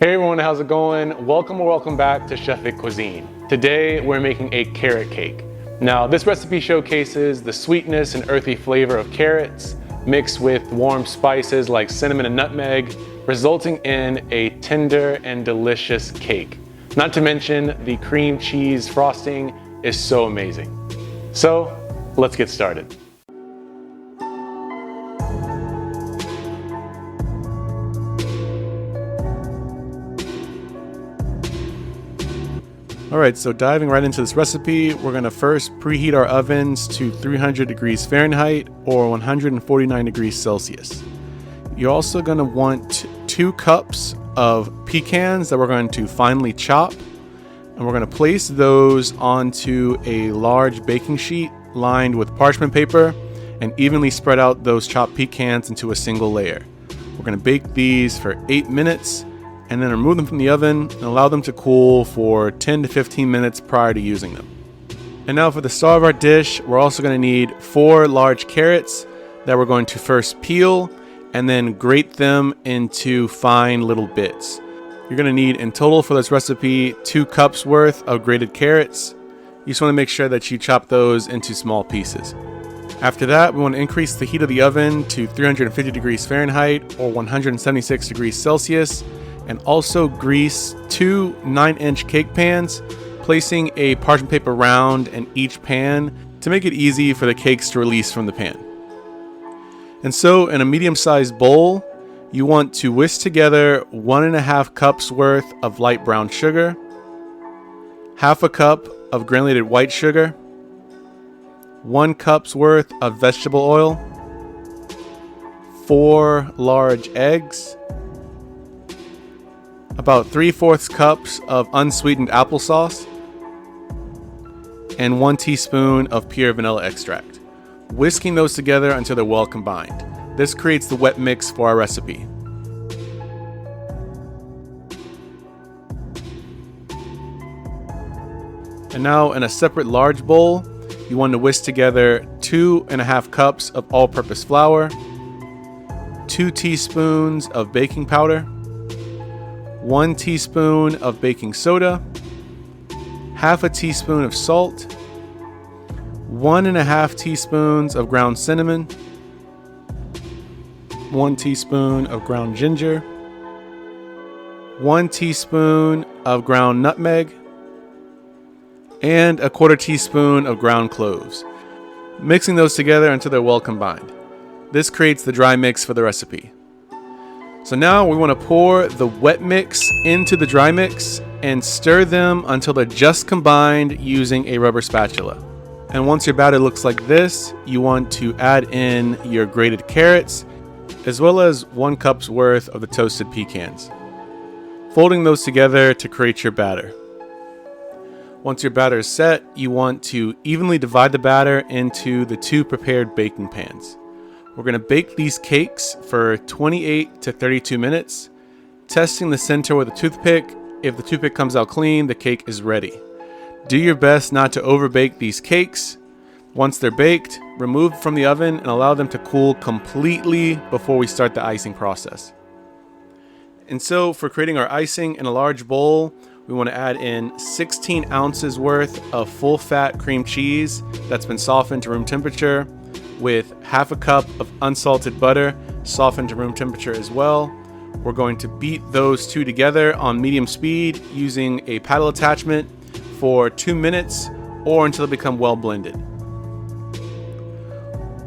Hey everyone, how's it going? Welcome back to Chef Cuisine. Today we're making a carrot cake. Now this recipe showcases the sweetness and earthy flavor of carrots mixed with warm spices like cinnamon and nutmeg, resulting in a tender and delicious cake. Not to mention the cream cheese frosting is so amazing. So let's get started. Alright, so diving right into this recipe, we're going to first preheat our ovens to 300 degrees Fahrenheit or 149 degrees Celsius. You're also going to want 2 cups of pecans that we're going to finely chop, and we're going to place those onto a large baking sheet lined with parchment paper and evenly spread out those chopped pecans into a single layer. We're going to bake these for 8 minutes and then remove them from the oven and allow them to cool for 10 to 15 minutes prior to using them. And now for the star of our dish, we're also going to need 4 large carrots that we're going to first peel and then grate them into fine little bits. You're going to need in total for this recipe 2 cups worth of grated carrots. You just want to make sure that you chop those into small pieces. After that, we want to increase the heat of the oven to 350 degrees Fahrenheit or 176 degrees Celsius, and also grease 2 9-inch cake pans, placing a parchment paper round in each pan to make it easy for the cakes to release from the pan. And so in a medium-sized bowl, you want to whisk together 1.5 cups worth of light brown sugar, 1/2 cup of granulated white sugar, 1 cup's worth of vegetable oil, 4 large eggs, about 3/4 cups of unsweetened applesauce, and 1 teaspoon of pure vanilla extract. Whisking those together until they're well combined. This creates the wet mix for our recipe. And now in a separate large bowl, you want to whisk together 2.5 cups of all-purpose flour, 2 teaspoons of baking powder, 1 teaspoon of baking soda, 1/2 teaspoon of salt, 1.5 teaspoons of ground cinnamon, 1 teaspoon of ground ginger, 1 teaspoon of ground nutmeg, and 1/4 teaspoon of ground cloves. Mixing those together until they're well combined. This creates the dry mix for the recipe. So now we want to pour the wet mix into the dry mix and stir them until they're just combined using a rubber spatula. And once your batter looks like this, you want to add in your grated carrots as well as 1 cup's worth of the toasted pecans, folding those together to create your batter. Once your batter is set, you want to evenly divide the batter into the 2 prepared baking pans. We're going to bake these cakes for 28 to 32 minutes, testing the center with a toothpick. If the toothpick comes out clean, the cake is ready. Do your best not to overbake these cakes. Once they're baked, remove from the oven and allow them to cool completely before we start the icing process. And so for creating our icing in a large bowl, we want to add in 16 ounces worth of full-fat cream cheese that's been softened to room temperature, with 1/2 cup of unsalted butter, softened to room temperature as well. We're going to beat those 2 together on medium speed using a paddle attachment for 2 minutes or until they become well blended.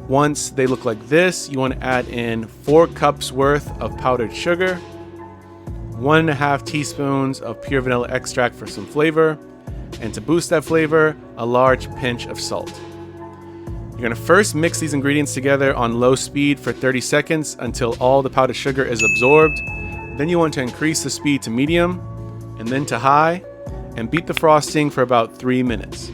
Once they look like this, you want to add in 4 cups worth of powdered sugar, 1.5 teaspoons of pure vanilla extract for some flavor, and to boost that flavor, a large pinch of salt. You're going to first mix these ingredients together on low speed for 30 seconds until all the powdered sugar is absorbed. Then you want to increase the speed to medium and then to high and beat the frosting for about 3 minutes.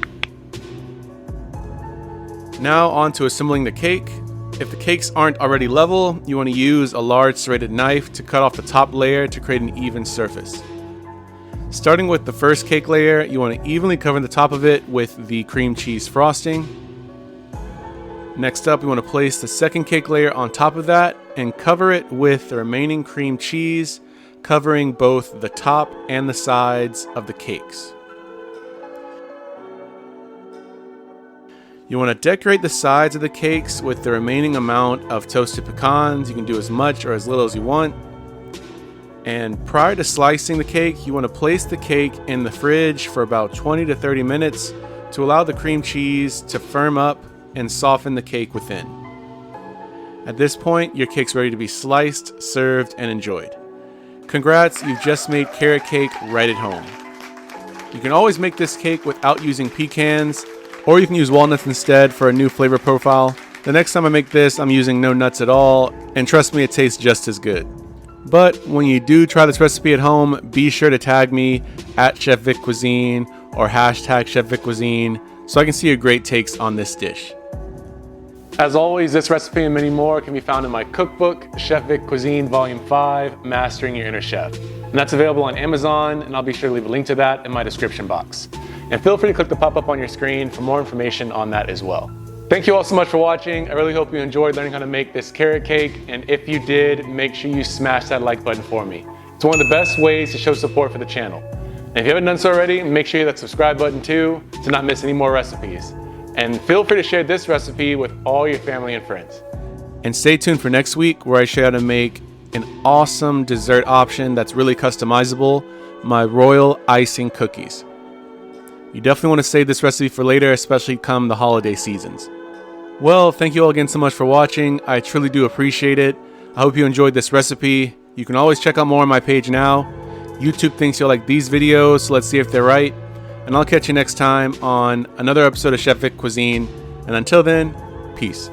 Now on to assembling the cake. If the cakes aren't already level, you want to use a large serrated knife to cut off the top layer to create an even surface. Starting with the first cake layer, you want to evenly cover the top of it with the cream cheese frosting. Next up, we want to place the second cake layer on top of that and cover it with the remaining cream cheese covering both the top and the sides of the cakes. You want to decorate the sides of the cakes with the remaining amount of toasted pecans. You can do as much or as little as you want. And prior to slicing the cake, you want to place the cake in the fridge for about 20 to 30 minutes to allow the cream cheese to firm up and soften the cake within. At this point, your cake's ready to be sliced, served, and enjoyed. Congrats, you've just made carrot cake right at home. You can always make this cake without using pecans, or you can use walnuts instead for a new flavor profile. The next time I make this, I'm using no nuts at all, and trust me, it tastes just as good. But when you do try this recipe at home, be sure to tag me at Chef Vic Cuisine or hashtag Chef Vic Cuisine so I can see your great takes on this dish. As always, this recipe and many more can be found in my cookbook, Chef Vic Cuisine Volume 5, Mastering Your Inner Chef. And that's available on Amazon, and I'll be sure to leave a link to that in my description box. And feel free to click the pop-up on your screen for more information on that as well. Thank you all so much for watching. I really hope you enjoyed learning how to make this carrot cake, and if you did, make sure you smash that like button for me. It's one of the best ways to show support for the channel. And if you haven't done so already, make sure you hit that subscribe button too to not miss any more recipes. And feel free to share this recipe with all your family and friends. And stay tuned for next week where I show you how to make an awesome dessert option that's really customizable, my royal icing cookies. You definitely want to save this recipe for later, especially come the holiday seasons. Well, thank you all again so much for watching. I truly do appreciate it. I hope you enjoyed this recipe. You can always check out more on my page now. YouTube thinks you'll like these videos, so let's see if they're right. And I'll catch you next time on another episode of Chef Vic Cuisine. And until then, peace.